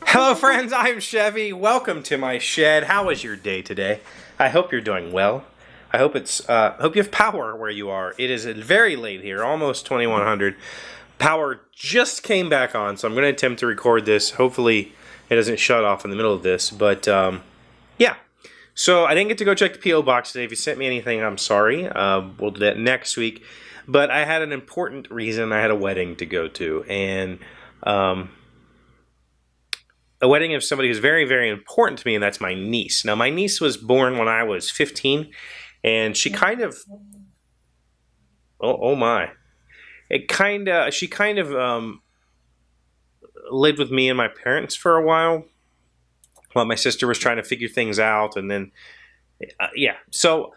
Hello friends, I'm Chevee. Welcome to my shed. How was your day today? I hope you're doing well. I hope hope you have power where you are. It is very late here, almost 2100. Power just came back on, so I'm going to attempt to record this. Hopefully it doesn't shut off in the middle of this, but yeah. So I didn't get to go check the P.O. box today. If you sent me anything, I'm sorry. We'll do that next week. But I had an important reason. I had a wedding to go to, and a wedding of somebody who's very, very important to me, and that's my niece. Now, my niece was born when I was 15, and she kind of, oh my, she kind of lived with me and my parents for a while my sister was trying to figure things out, and then, yeah, so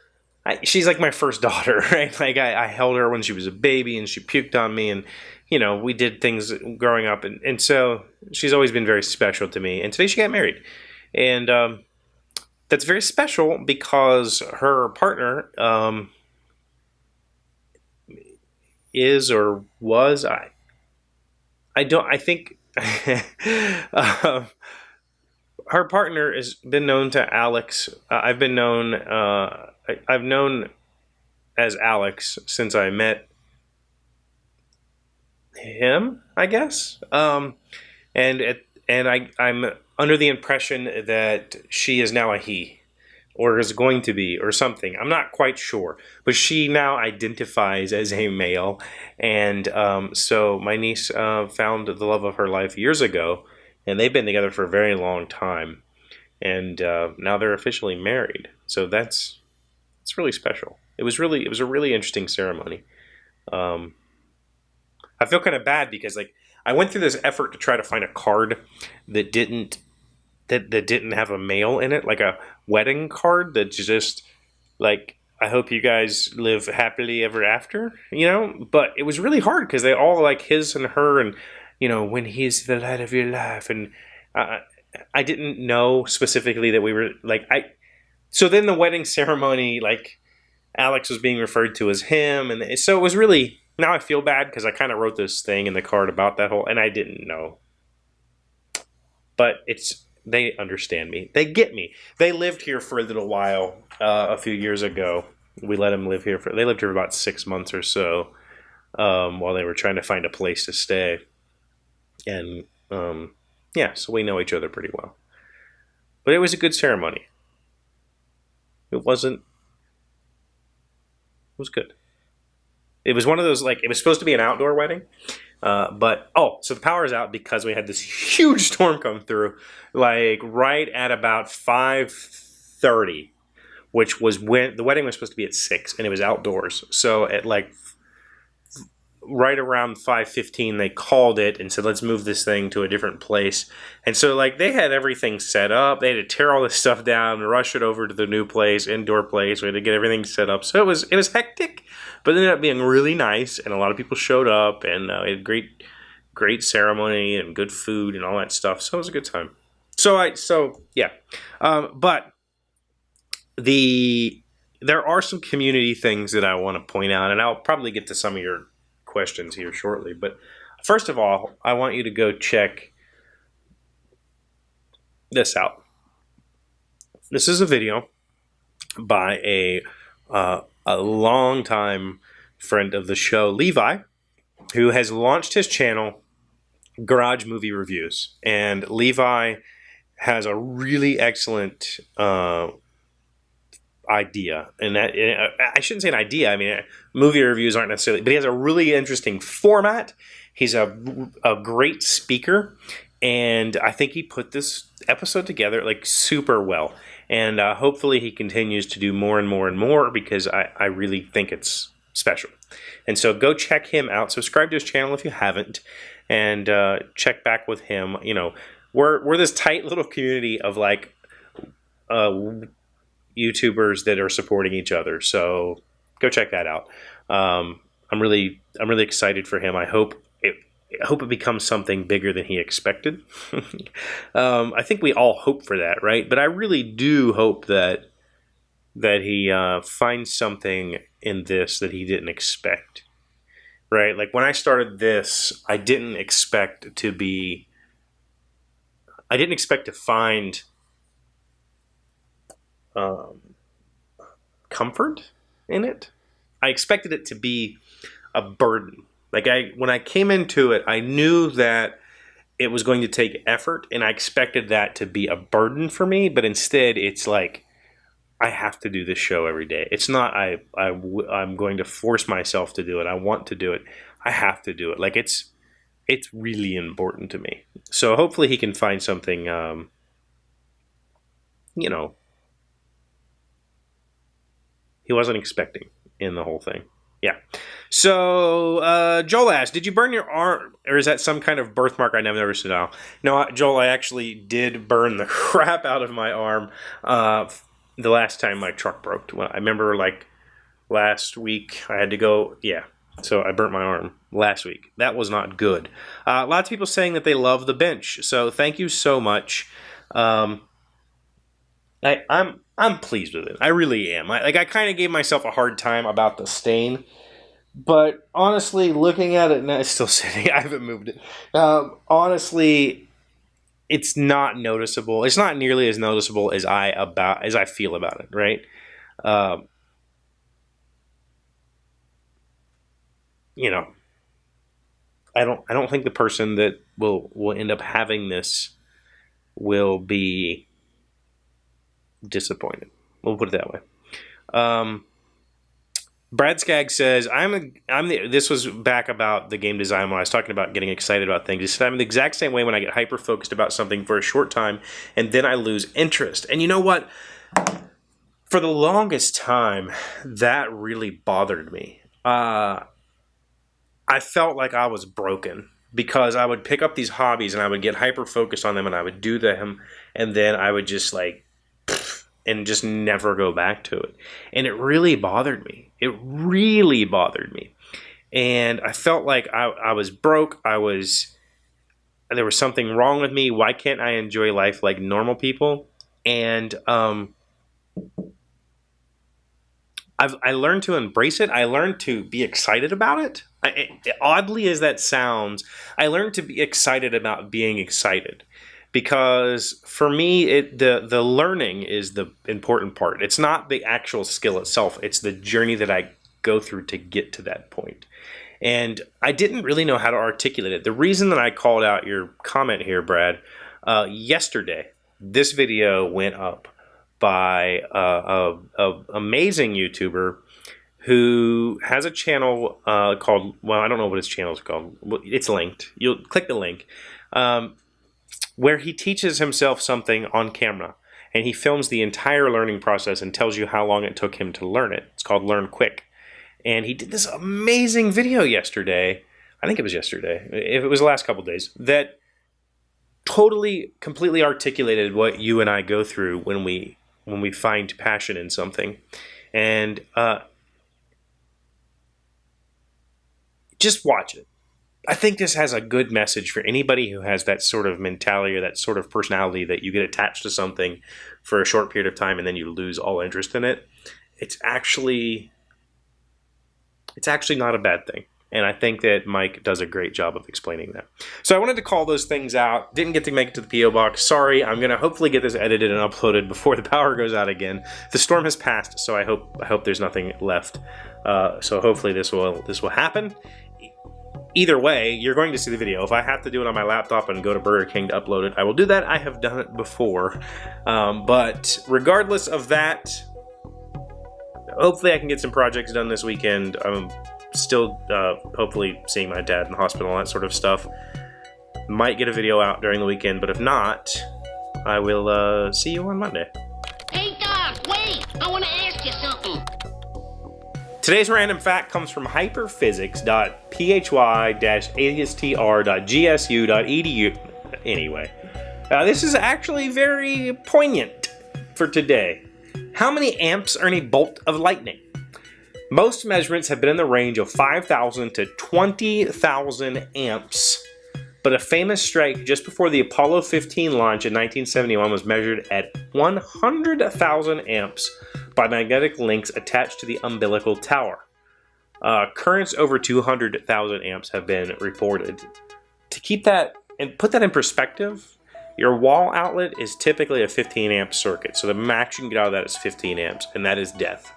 she's like my first daughter, right? Like, I held her when she was a baby, and she puked on me, and you know, we did things growing up, and so she's always been very special to me. And today she got married, and that's very special because her partner is or was I think her partner has been known to Alex. I've known as Alex since I met him, I guess. I'm under the impression that she is now a he, or is going to be, or something. I'm not quite sure, but she now identifies as a male, and so my niece found the love of her life years ago, and they've been together for a very long time, and now they're officially married. So it's really special. It was a really interesting ceremony. I feel kind of bad because, like, I went through this effort to try to find a card that didn't have a male in it, like a wedding card that's just like, I hope you guys live happily ever after, you know? But it was really hard because they all like his and her, and you know, when he's the light of your life, and I didn't know specifically that we were like so then the wedding ceremony, like, Alex was being referred to as him, and so it was really. Now I feel bad because I kind of wrote this thing in the card about that whole, and I didn't know. But they understand me. They get me. They lived here for a little while a few years ago. We let them live here. They lived here for about 6 months or so while they were trying to find a place to stay. And yeah, so we know each other pretty well. But it was a good ceremony. It was good. It was one of those, like, it was supposed to be an outdoor wedding, but, so the power is out because we had this huge storm come through, like, right at about 5:30, which was when the wedding was supposed to be at 6, and it was outdoors. So at, like, right around 5:15, they called it and said, let's move this thing to a different place. And so, like, they had everything set up. They had to tear all this stuff down and rush it over to the new place, indoor place. We had to get everything set up. So it was hectic, but it ended up being really nice, and a lot of people showed up, and we had great ceremony and good food and all that stuff. So it was a good time. Yeah. But there are some community things that I want to point out, and I'll probably get to some of your questions here shortly. But first of all, I want you to go check this out. This is a video by a longtime friend of the show, Levi, who has launched his channel, Garage Movie Reviews. And Levi has a really excellent idea, and that I shouldn't say an idea. I mean, movie reviews aren't necessarily, but he has a really interesting format. He's a great speaker, and I think he put this episode together like super well. And hopefully he continues to do more and more and more, because I really think it's special. And so go check him out. Subscribe to his channel if you haven't, and check back with him. You know, we're this tight little community of like YouTubers that are supporting each other. So go check that out. I'm really excited for him. I hope it becomes something bigger than he expected. I think we all hope for that, right? But I really do hope that that he finds something in this that he didn't expect. Right? Like when I started this, I didn't expect to find comfort in it. I expected it to be a burden. Like when I came into it, I knew that it was going to take effort, and I expected that to be a burden for me. But instead, it's like I have to do this show every day. It's not I'm going to force myself to do it. I want to do it. I have to do it. Like it's really important to me. So hopefully he can find something, he wasn't expecting in the whole thing. Yeah. So Joel asked, did you burn your arm, or is that some kind of birthmark I never noticed it now? No, Joel, I actually did burn the crap out of my arm the last time my truck broke. I remember like last week I had to go, so I burnt my arm last week. That was not good. Lots of people saying that they love the bench, so thank you so much. I'm pleased with it. I really am. I kind of gave myself a hard time about the stain, but honestly, looking at it, it's still sitting. I haven't moved it. Honestly, it's not noticeable. It's not nearly as noticeable as I feel about it. Right? I don't think the person that will end up having this will be disappointed. We'll put it that way. Brad Skaggs says, this was back about the game design when I was talking about getting excited about things. He said, I'm the exact same way when I get hyper-focused about something for a short time, and then I lose interest. And you know what? For the longest time, that really bothered me. I felt like I was broken because I would pick up these hobbies and I would get hyper-focused on them and I would do them, and then I would just and just never go back to it. And it really bothered me. It really bothered me. And I felt like I was broke. There was something wrong with me. Why can't I enjoy life like normal people? And I learned to embrace it. I learned to be excited about it. Oddly as that sounds, I learned to be excited about being excited. Because for me, the learning is the important part. It's not the actual skill itself. It's the journey that I go through to get to that point. And I didn't really know how to articulate it. The reason that I called out your comment here, Brad, yesterday, this video went up by an amazing YouTuber who has a channel called, I don't know what his channel is called. It's linked. You'll click the link. Where he teaches himself something on camera, and he films the entire learning process and tells you how long it took him to learn it. It's called Learn Quick. And he did this amazing video yesterday. I think it was yesterday. If it was the last couple days, that completely articulated what you and I go through when we find passion in something. And just watch it. I think this has a good message for anybody who has that sort of mentality or that sort of personality that you get attached to something for a short period of time and then you lose all interest in it. It's actually not a bad thing. And I think that Mike does a great job of explaining that. So I wanted to call those things out. Didn't get to make it to the P.O. Box. Sorry. I'm going to hopefully get this edited and uploaded before the power goes out again. The storm has passed, so I hope there's nothing left. So hopefully this will happen. Either way, you're going to see the video. If I have to do it on my laptop and go to Burger King to upload it, I will do that. I have done it before. But regardless of that, hopefully I can get some projects done this weekend. I'm still hopefully seeing my dad in the hospital and that sort of stuff. Might get a video out during the weekend, but if not, I will see you on Monday. Hey, Doc, wait! I want to ask you something. Today's random fact comes from hyperphysics.phy-astr.gsu.edu. Anyway, this is actually very poignant for today. How many amps are in a bolt of lightning? Most measurements have been in the range of 5,000 to 20,000 amps, but a famous strike just before the Apollo 15 launch in 1971 was measured at 100,000 amps, by magnetic links attached to the umbilical tower. Currents over 200,000 amps have been reported. To keep that and put that in perspective, your wall outlet is typically a 15 amp circuit, so the max you can get out of that is 15 amps, and that is death.